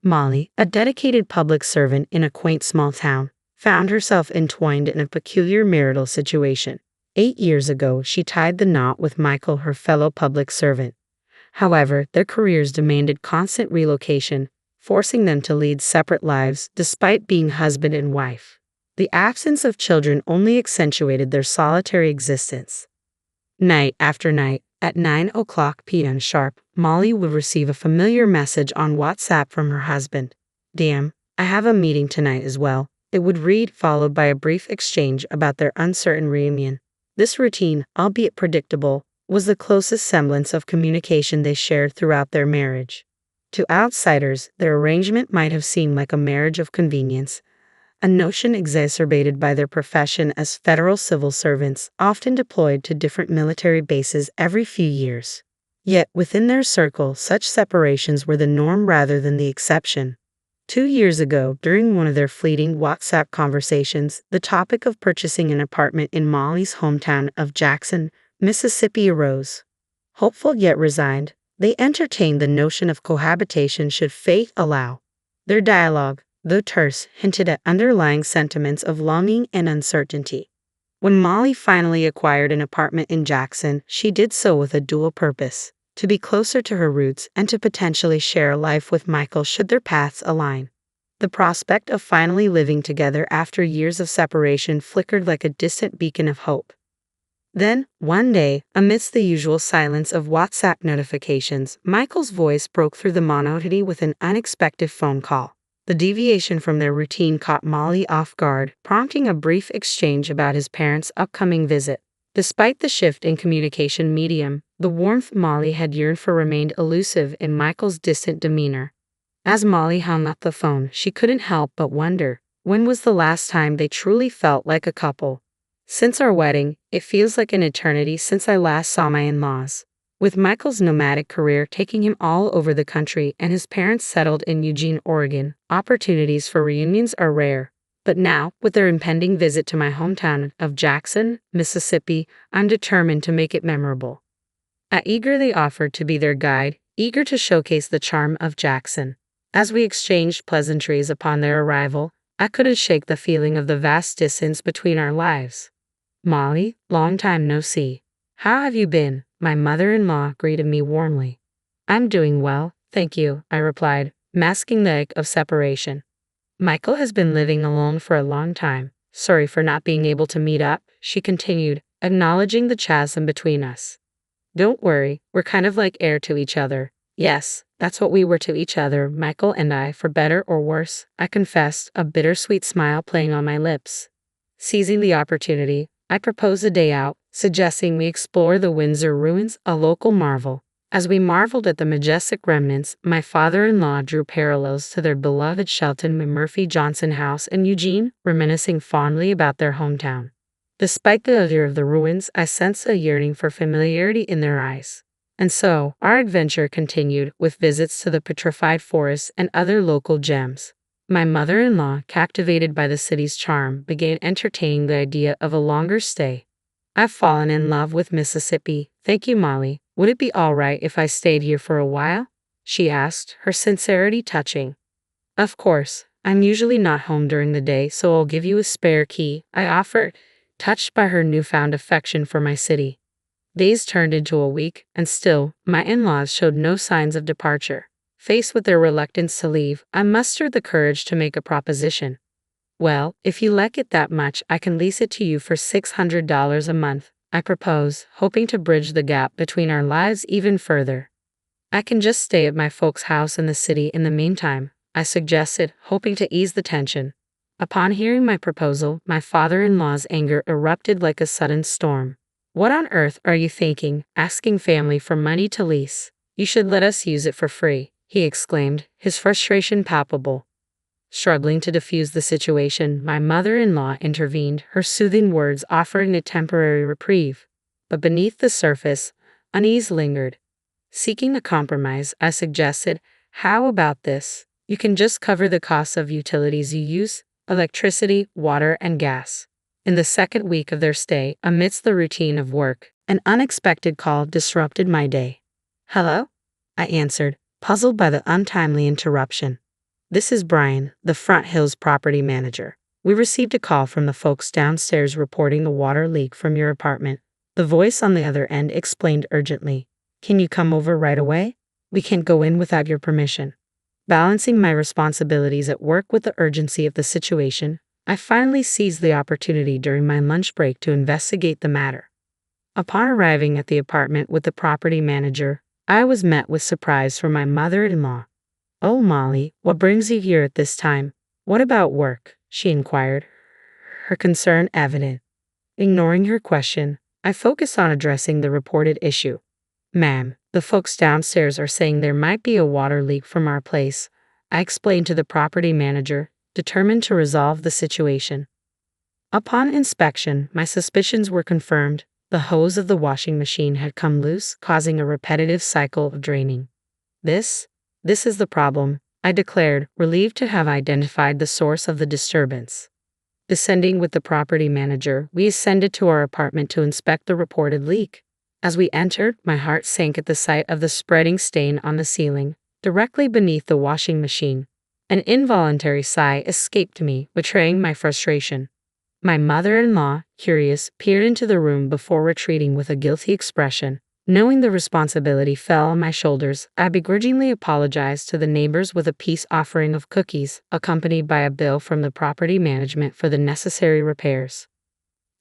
Molly, a dedicated public servant in a quaint small town, found herself entwined in a peculiar marital situation. 8 years ago, she tied the knot with Michael, her fellow public servant. However, their careers demanded constant relocation, forcing them to lead separate lives despite being husband and wife. The absence of children only accentuated their solitary existence. Night after night, at 9 p.m. sharp, Molly would receive a familiar message on WhatsApp from her husband. "Damn, I have a meeting tonight as well," it would read, followed by a brief exchange about their uncertain reunion. This routine, albeit predictable, was the closest semblance of communication they shared throughout their marriage. To outsiders, their arrangement might have seemed like a marriage of convenience, a notion exacerbated by their profession as federal civil servants, often deployed to different military bases every few years. Yet, within their circle, such separations were the norm rather than the exception. 2 years ago, during one of their fleeting WhatsApp conversations, the topic of purchasing an apartment in Molly's hometown of Jackson, Mississippi arose. Hopeful yet resigned, they entertained the notion of cohabitation should fate allow. Their dialogue, though terse, hinted at underlying sentiments of longing and uncertainty. When Molly finally acquired an apartment in Jackson, she did so with a dual purpose: to be closer to her roots and to potentially share a life with Michael should their paths align. The prospect of finally living together after years of separation flickered like a distant beacon of hope. Then, one day, amidst the usual silence of WhatsApp notifications, Michael's voice broke through the monotony with an unexpected phone call. The deviation from their routine caught Molly off guard, prompting a brief exchange about his parents' upcoming visit. Despite the shift in communication medium, the warmth Molly had yearned for remained elusive in Michael's distant demeanor. As Molly hung up the phone, she couldn't help but wonder, when was the last time they truly felt like a couple? "Since our wedding, it feels like an eternity since I last saw my in-laws." With Michael's nomadic career taking him all over the country and his parents settled in Eugene, Oregon, opportunities for reunions are rare. But now, with their impending visit to my hometown of Jackson, Mississippi, I'm determined to make it memorable. I eagerly offered to be their guide, eager to showcase the charm of Jackson. As we exchanged pleasantries upon their arrival, I couldn't shake the feeling of the vast distance between our lives. "Molly, long time no see. How have you been?" my mother-in-law greeted me warmly. "I'm doing well, thank you," I replied, masking the ache of separation. "Michael has been living alone for a long time. Sorry for not being able to meet up," she continued, acknowledging the chasm between us. "Don't worry, we're kind of like heir to each other." "Yes, that's what we were to each other, Michael and I, for better or worse," I confessed, a bittersweet smile playing on my lips. Seizing the opportunity, I proposed a day out, suggesting we explore the Windsor ruins, a local marvel. As we marveled at the majestic remnants, my father-in-law drew parallels to their beloved Shelton Murphy Johnson house in Eugene, reminiscing fondly about their hometown. Despite the allure of the ruins, I sensed a yearning for familiarity in their eyes. And so, our adventure continued, with visits to the petrified forests and other local gems. My mother-in-law, captivated by the city's charm, began entertaining the idea of a longer stay. "I've fallen in love with Mississippi, thank you, Molly. Would it be all right if I stayed here for a while?" she asked, her sincerity touching. "Of course, I'm usually not home during the day, so I'll give you a spare key," I offered, touched by her newfound affection for my city. Days turned into a week, and still, my in-laws showed no signs of departure. Faced with their reluctance to leave, I mustered the courage to make a proposition. "Well, if you like it that much, I can lease it to you for $600 a month," I proposed, hoping to bridge the gap between our lives even further. "I can just stay at my folks' house in the city in the meantime," I suggested, hoping to ease the tension. Upon hearing my proposal, my father-in-law's anger erupted like a sudden storm. "What on earth are you thinking, asking family for money to lease? You should let us use it for free," he exclaimed, his frustration palpable. Struggling to defuse the situation, my mother-in-law intervened, her soothing words offering a temporary reprieve. But beneath the surface, unease lingered. Seeking a compromise, I suggested, "How about this? You can just cover the costs of utilities you use, electricity, water, and gas." In the second week of their stay, amidst the routine of work, an unexpected call disrupted my day. "Hello?" I answered, puzzled by the untimely interruption. This is Brian, the Front Hills property manager. We received a call from the folks downstairs reporting a water leak from your apartment. The voice on the other end explained urgently. Can you come over right away? We can't go in without your permission. Balancing my responsibilities at work with the urgency of the situation, I finally seized the opportunity during my lunch break to investigate the matter. Upon arriving at the apartment with the property manager, I was met with surprise from my mother-in-law. "Oh, Molly, what brings you here at this time? What about work?" she inquired, her concern evident. Ignoring her question, I focused on addressing the reported issue. "Ma'am, the folks downstairs are saying there might be a water leak from our place," I explained to the property manager, determined to resolve the situation. Upon inspection, my suspicions were confirmed. The hose of the washing machine had come loose, causing a repetitive cycle of draining. This is the problem," I declared, relieved to have identified the source of the disturbance. Descending with the property manager, we ascended to our apartment to inspect the reported leak. As we entered, my heart sank at the sight of the spreading stain on the ceiling, directly beneath the washing machine. An involuntary sigh escaped me, betraying my frustration. My mother-in-law, curious, peered into the room before retreating with a guilty expression. Knowing the responsibility fell on my shoulders, I begrudgingly apologized to the neighbors with a peace offering of cookies, accompanied by a bill from the property management for the necessary repairs.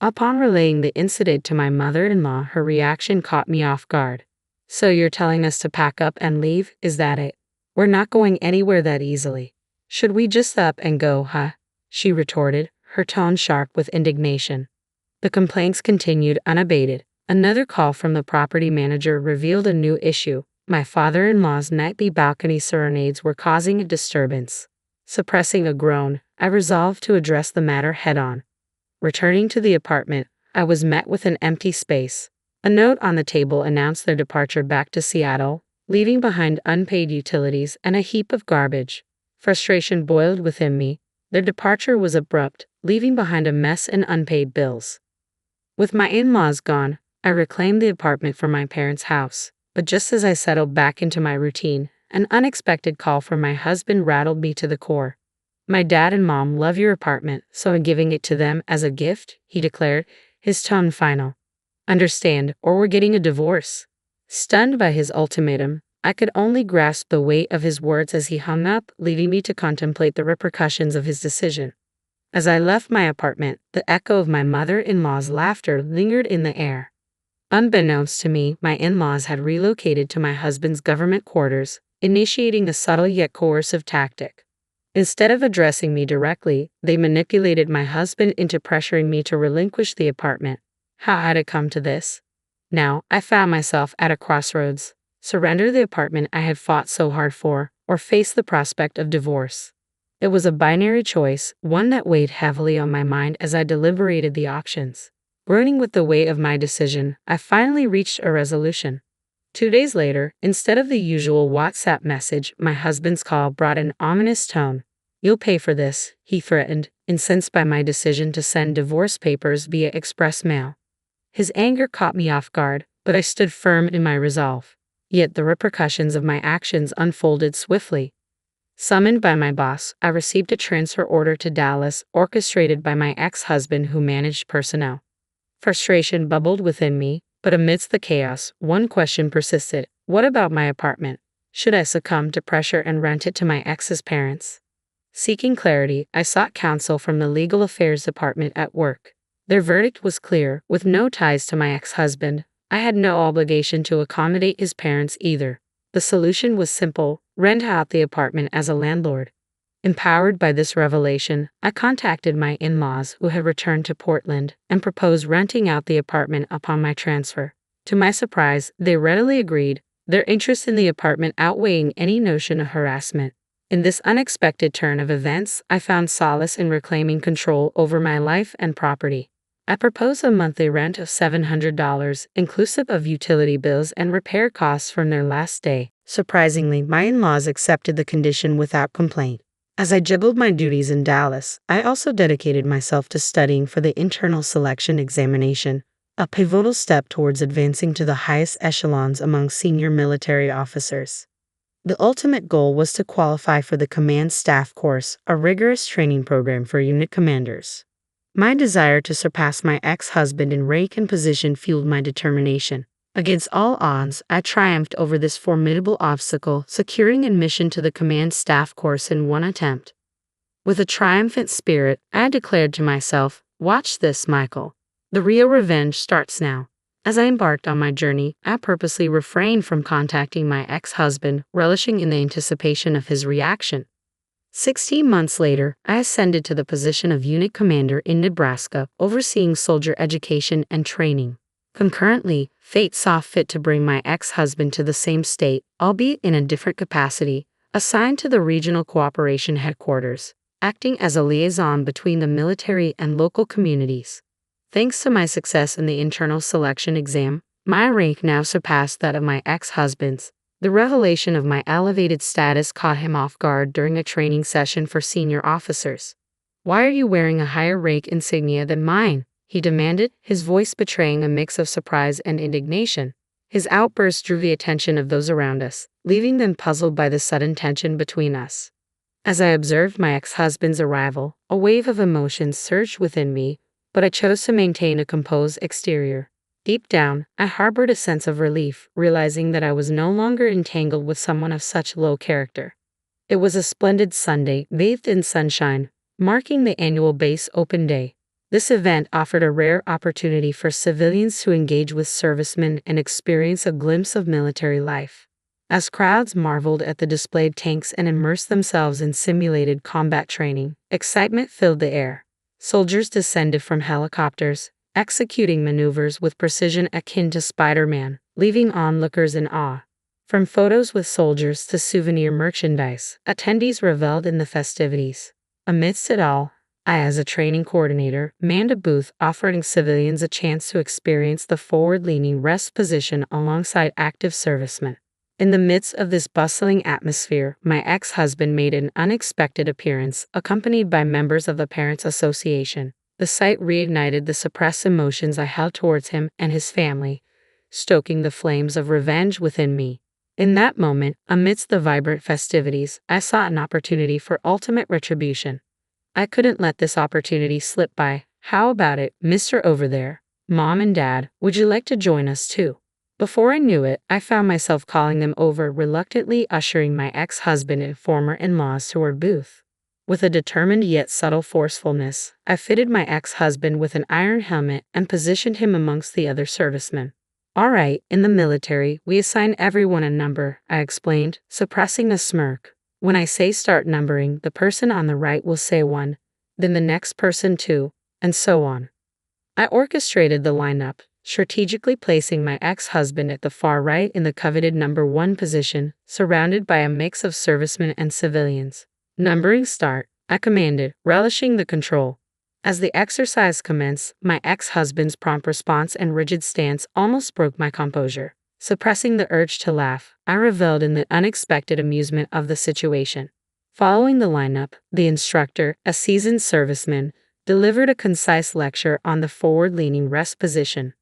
Upon relaying the incident to my mother-in-law, her reaction caught me off guard. "So you're telling us to pack up and leave, is that it? We're not going anywhere that easily. Should we just up and go, huh?" she retorted, her tone sharp with indignation. The complaints continued unabated. Another call from the property manager revealed a new issue. My father-in-law's nightly balcony serenades were causing a disturbance. Suppressing a groan, I resolved to address the matter head-on. Returning to the apartment, I was met with an empty space. A note on the table announced their departure back to Seattle, leaving behind unpaid utilities and a heap of garbage. Frustration boiled within me. Their departure was abrupt, leaving behind a mess and unpaid bills. With my in-laws gone, I reclaimed the apartment from my parents' house, but just as I settled back into my routine, an unexpected call from my husband rattled me to the core. "My dad and mom love your apartment, so I'm giving it to them as a gift," he declared, his tone final. "Understand, or we're getting a divorce." Stunned by his ultimatum, I could only grasp the weight of his words as he hung up, leaving me to contemplate the repercussions of his decision. As I left my apartment, the echo of my mother-in-law's laughter lingered in the air. Unbeknownst to me, my in-laws had relocated to my husband's government quarters, initiating a subtle yet coercive tactic. Instead of addressing me directly, they manipulated my husband into pressuring me to relinquish the apartment. How had it come to this? Now, I found myself at a crossroads. Surrender the apartment I had fought so hard for, or face the prospect of divorce. It was a binary choice, one that weighed heavily on my mind as I deliberated the options. Burning with the weight of my decision, I finally reached a resolution. 2 days later, instead of the usual WhatsApp message, my husband's call brought an ominous tone. "You'll pay for this," he threatened, incensed by my decision to send divorce papers via express mail. His anger caught me off guard, but I stood firm in my resolve. Yet the repercussions of my actions unfolded swiftly. Summoned by my boss, I received a transfer order to Dallas, orchestrated by my ex-husband who managed personnel. Frustration bubbled within me, but amidst the chaos, one question persisted. What about my apartment? Should I succumb to pressure and rent it to my ex's parents? Seeking clarity, I sought counsel from the legal affairs department at work. Their verdict was clear. With no ties to my ex-husband, I had no obligation to accommodate his parents either. The solution was simple: rent out the apartment as a landlord. Empowered by this revelation, I contacted my in-laws who had returned to Portland and proposed renting out the apartment upon my transfer. To my surprise, they readily agreed, their interest in the apartment outweighing any notion of harassment. In this unexpected turn of events, I found solace in reclaiming control over my life and property. I proposed a monthly rent of $700, inclusive of utility bills and repair costs from their last stay. Surprisingly, my in-laws accepted the condition without complaint. As I juggled my duties in Dallas, I also dedicated myself to studying for the internal selection examination, a pivotal step towards advancing to the highest echelons among senior military officers. The ultimate goal was to qualify for the Command Staff Course, a rigorous training program for unit commanders. My desire to surpass my ex-husband in rank and position fueled my determination. Against all odds, I triumphed over this formidable obstacle, securing admission to the Command Staff Course in one attempt. With a triumphant spirit, I declared to myself, "Watch this, Michael. The real revenge starts now." As I embarked on my journey, I purposely refrained from contacting my ex-husband, relishing in the anticipation of his reaction. 16 months later, I ascended to the position of unit commander in Nebraska, overseeing soldier education and training. Concurrently, fate saw fit to bring my ex-husband to the same state, albeit in a different capacity, assigned to the Regional Cooperation Headquarters, acting as a liaison between the military and local communities. Thanks to my success in the internal selection exam, my rank now surpassed that of my ex-husband's. The revelation of my elevated status caught him off guard during a training session for senior officers. "Why are you wearing a higher rank insignia than mine?" he demanded, his voice betraying a mix of surprise and indignation. His outburst drew the attention of those around us, leaving them puzzled by the sudden tension between us. As I observed my ex-husband's arrival, a wave of emotions surged within me, but I chose to maintain a composed exterior. Deep down, I harbored a sense of relief, realizing that I was no longer entangled with someone of such low character. It was a splendid Sunday, bathed in sunshine, marking the annual Base Open Day. This event offered a rare opportunity for civilians to engage with servicemen and experience a glimpse of military life. As crowds marveled at the displayed tanks and immersed themselves in simulated combat training, excitement filled the air. Soldiers descended from helicopters, executing maneuvers with precision akin to Spider-Man, leaving onlookers in awe. From photos with soldiers to souvenir merchandise, attendees reveled in the festivities. Amidst it all, I, as a training coordinator, manned a booth offering civilians a chance to experience the forward-leaning rest position alongside active servicemen. In the midst of this bustling atmosphere, my ex-husband made an unexpected appearance, accompanied by members of the Parents Association. The sight reignited the suppressed emotions I held towards him and his family, stoking the flames of revenge within me. In that moment, amidst the vibrant festivities, I saw an opportunity for ultimate retribution. I couldn't let this opportunity slip by. "How about it, Mr. Over there? Mom and Dad, would you like to join us too?" Before I knew it, I found myself calling them over, reluctantly ushering my ex-husband and former in-laws to our booth. With a determined yet subtle forcefulness, I fitted my ex-husband with an iron helmet and positioned him amongst the other servicemen. "All right, in the military, we assign everyone a number," I explained, suppressing a smirk. "When I say start numbering, the person on the right will say 1, then the next person 2, and so on." I orchestrated the lineup, strategically placing my ex-husband at the far right in the coveted number 1 position, surrounded by a mix of servicemen and civilians. "Numbering start," I commanded, relishing the control. As the exercise commenced, my ex-husband's prompt response and rigid stance almost broke my composure. Suppressing the urge to laugh, I reveled in the unexpected amusement of the situation. Following the lineup, the instructor, a seasoned serviceman, delivered a concise lecture on the forward-leaning rest position.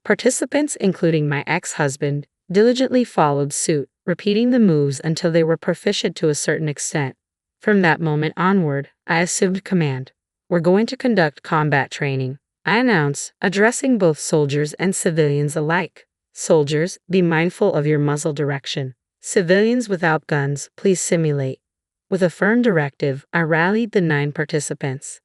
Participants, including my ex-husband, diligently followed suit, repeating the moves until they were proficient to a certain extent. From that moment onward, I assumed command. "We're going to conduct combat training," I announced, addressing both soldiers and civilians alike. "Soldiers, be mindful of your muzzle direction. Civilians without guns, please simulate." With a firm directive, I rallied the 9 participants.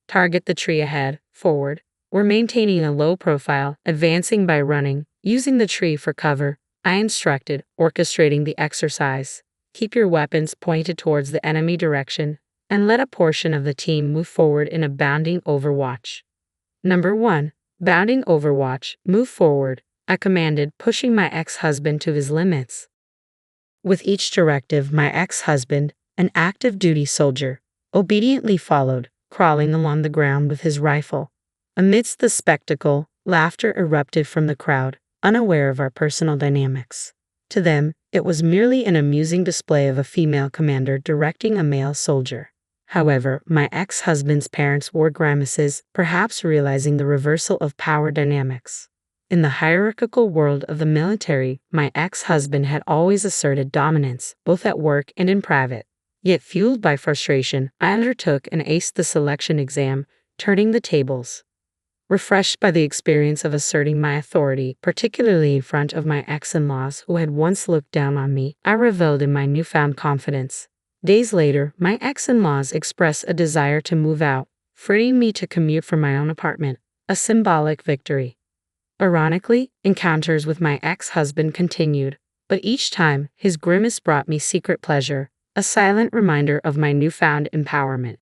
"Target the tree ahead, forward." We're maintaining a low profile, advancing by running, using the tree for cover, I instructed, orchestrating the exercise. "Keep your weapons pointed towards the enemy direction, and let a portion of the team move forward in a bounding overwatch." Number 1. Bounding overwatch, move forward, I commanded, pushing my ex-husband to his limits. With each directive, my ex-husband, an active duty soldier, obediently followed, crawling along the ground with his rifle. Amidst the spectacle, laughter erupted from the crowd, unaware of our personal dynamics. To them, it was merely an amusing display of a female commander directing a male soldier. However, my ex-husband's parents wore grimaces, perhaps realizing the reversal of power dynamics. In the hierarchical world of the military, my ex-husband had always asserted dominance, both at work and in private. Yet fueled by frustration, I undertook and aced the selection exam, turning the tables. Refreshed by the experience of asserting my authority, particularly in front of my ex-in-laws who had once looked down on me, I reveled in my newfound confidence. Days later, my ex-in-laws expressed a desire to move out, freeing me to commute from my own apartment, a symbolic victory. Ironically, encounters with my ex-husband continued, but each time his grimace brought me secret pleasure, a silent reminder of my newfound empowerment.